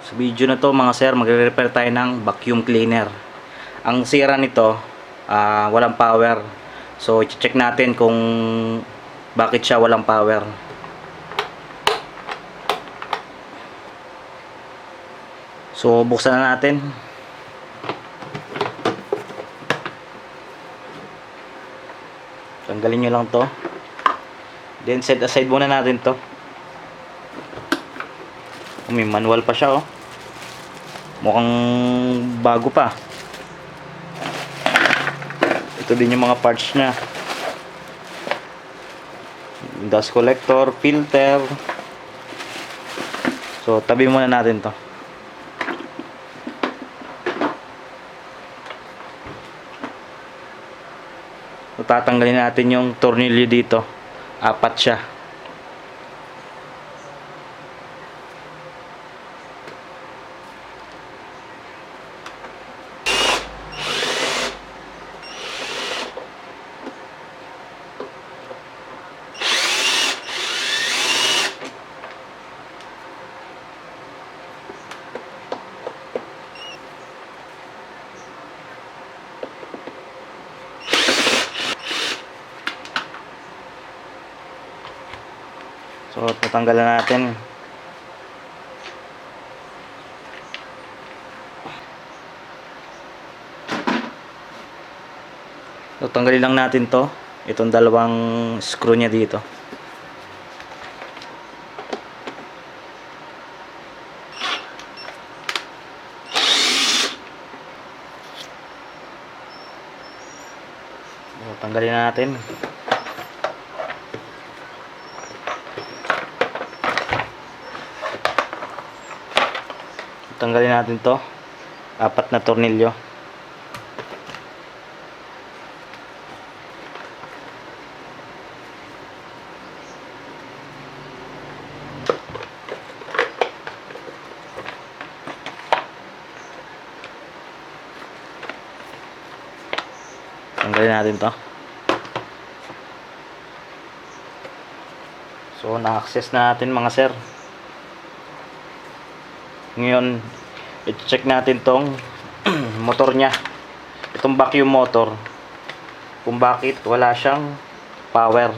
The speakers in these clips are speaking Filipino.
Sa video na to mga sir, magre-repair tayo ng vacuum cleaner. Ang sira nito, walang power. So i-check natin kung bakit siya walang power. So buksan na natin. Tanggalin nyo lang to. Then set aside muna natin to. May manual pa siya, oh. Mukhang bago pa. Ito din yung mga parts niya. Dust collector, filter. So tabi muna natin to. So, tatanggalin natin yung tornilyo dito. 4 siya. So, tatanggalan natin. So, tanggalin lang natin to. Itong dalawang screw niya dito. So, tanggalin na natin. Tanggalin natin to. 4 na tornilyo. Tanggalin natin to. So na-access na natin mga sir. Ngayon, i-check natin tong motor nya. Itong vacuum motor. Kung bakit wala siyang power.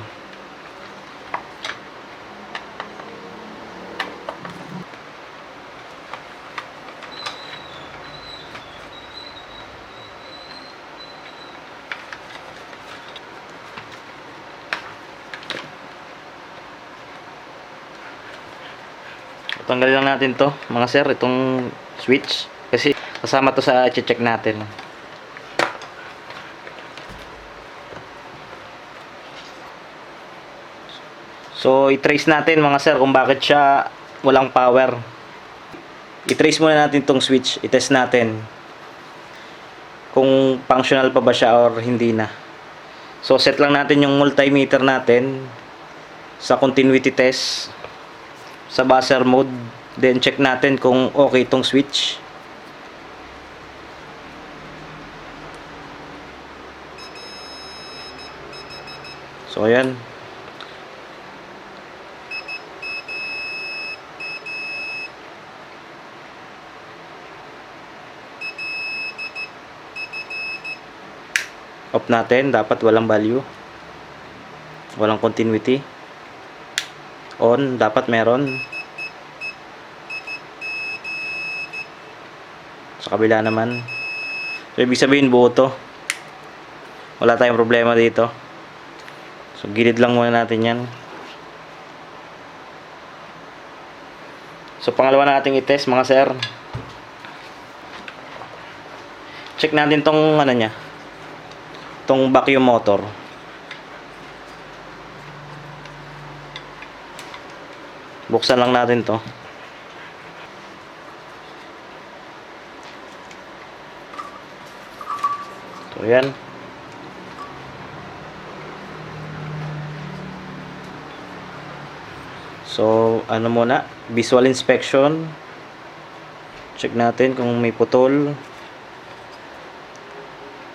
Tanggalin lang natin to mga sir, itong switch, kasi kasama to sa check natin. So i-trace natin mga sir kung bakit siya walang power. I-trace muna natin tong switch, i-test natin kung functional pa ba siya or hindi na. So set lang natin yung multimeter natin sa continuity test sa buzzer mode, then check natin kung okay itong switch. So ayan, off natin, dapat walang value, walang continuity. On, dapat meron. Sa kabila naman. So ibig sabihin buo to. Wala tayong problema dito. So gilid lang muna natin yan. So pangalawa nating i-test mga sir. Check natin tong ano nya, tong vacuum motor. Buksan lang natin to. So yan. So ano muna, visual inspection. Check natin kung may putol.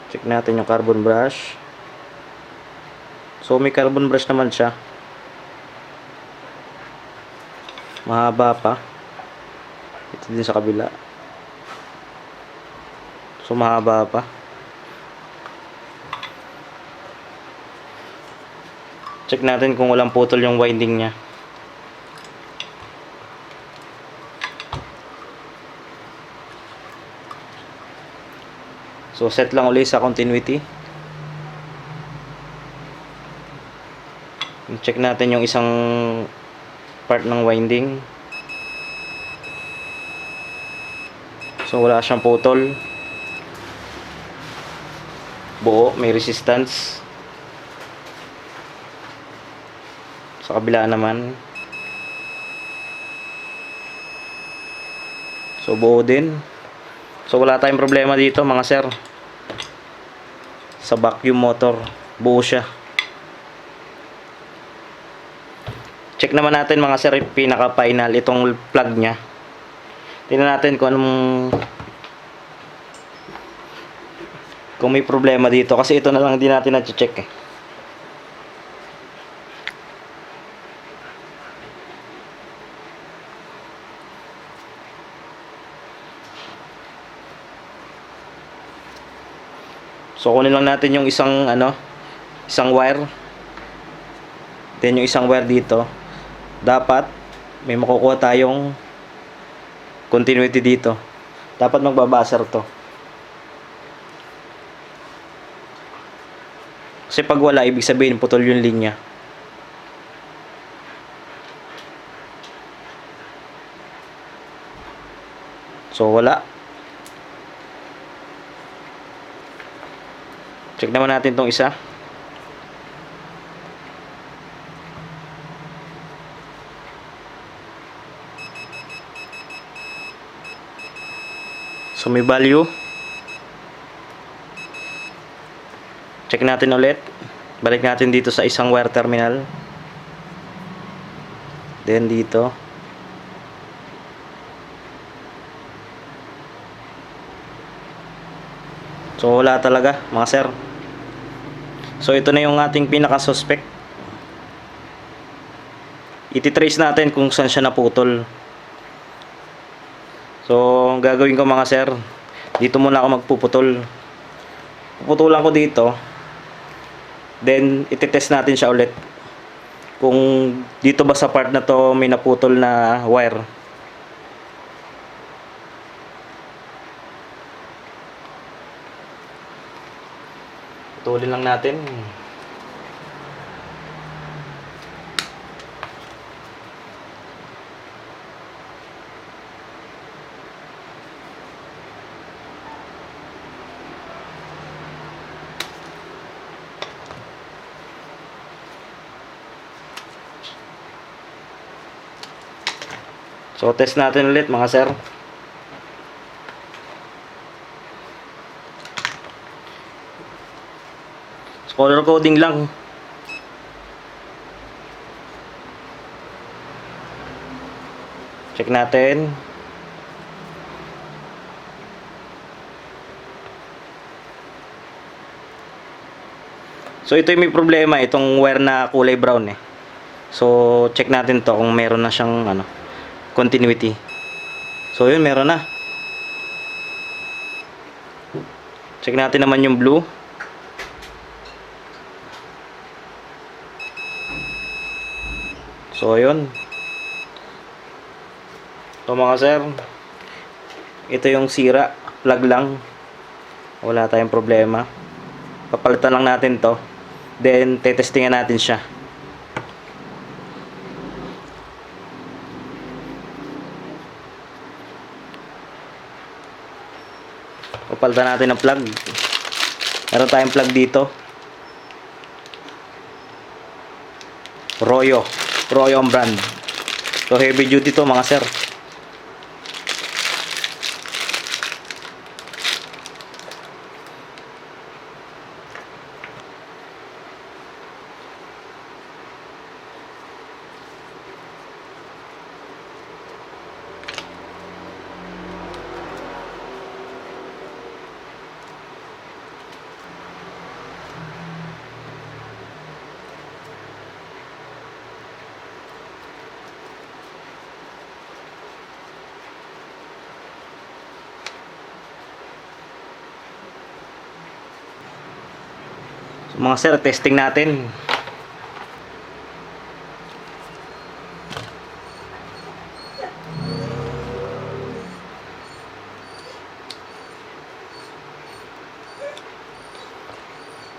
Check natin yung carbon brush. So may carbon brush naman siya. Mahaba pa. Ito din sa kabila. So mahaba pa. Check natin kung walang putol yung winding niya. So set lang ulit sa continuity. Check natin yung isang part ng winding. So wala siyang putol. Buo, may resistance. Sa kabila naman. So buo din. So wala tayong problema dito mga sir. Sa vacuum motor, buo siya. Check naman natin mga sir, pinaka final itong plug nya. Tingnan natin kung may problema dito kasi ito na lang din natin na-check eh. So kunin lang natin yung isang wire. Then yung isang wire dito. Dapat may makukuha tayong continuity dito. Dapat magbabuzzer to. Kasi pag wala, ibig sabihin putol yung linya. So wala. Check naman natin tong isa. So may value. Check natin ulit. Balik natin dito sa isang wire terminal. Then dito. So wala talaga mga sir. So ito na yung ating pinaka-suspect. Iti-trace natin kung saan siya naputol. So ang gagawin ko mga sir, dito muna ako magpuputol. Puputulan ko dito. Then iti-test natin siya ulit. Kung dito ba sa part na to may naputol na wire. Putulin lang natin. So test natin ulit mga sir. So, color coding lang. Check natin. So ito yung may problema, itong wire na kulay brown eh. So check natin to kung meron na siyang continuity. So yun, meron na. Check natin naman yung blue. So yun. So mga sir, ito yung sira, plug lang. Wala tayong problema. Papalitan lang natin to. Then tetestingan natin siya. Papalitan natin ng plug. Meron tayong plug dito. Royo ang brand. So heavy duty to mga sir. Mga sir, testing natin.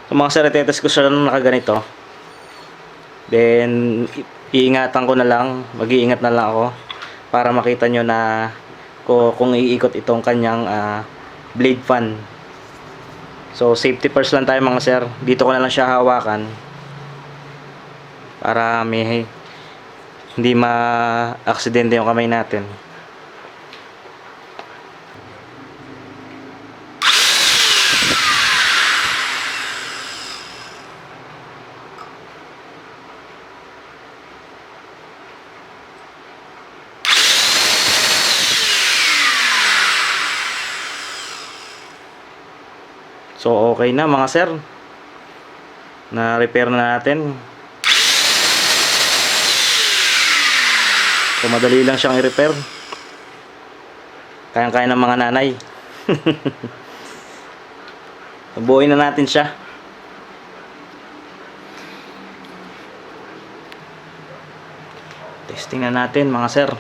So mga sir, itetest ko siya nung nakaganito. Then, iingatan ko na lang, mag-iingat na lang ako para makita nyo na kung iikot itong kanyang blade fan. So, safety first lang tayo mga sir. Dito ko na lang siya hawakan para may hindi ma-aksidente yung kamay natin. So, okay na mga sir. Na-repair na natin. So, madali lang siyang i-repair. Kayang-kaya ng mga nanay. Buuin na natin siya. Testing na natin mga sir.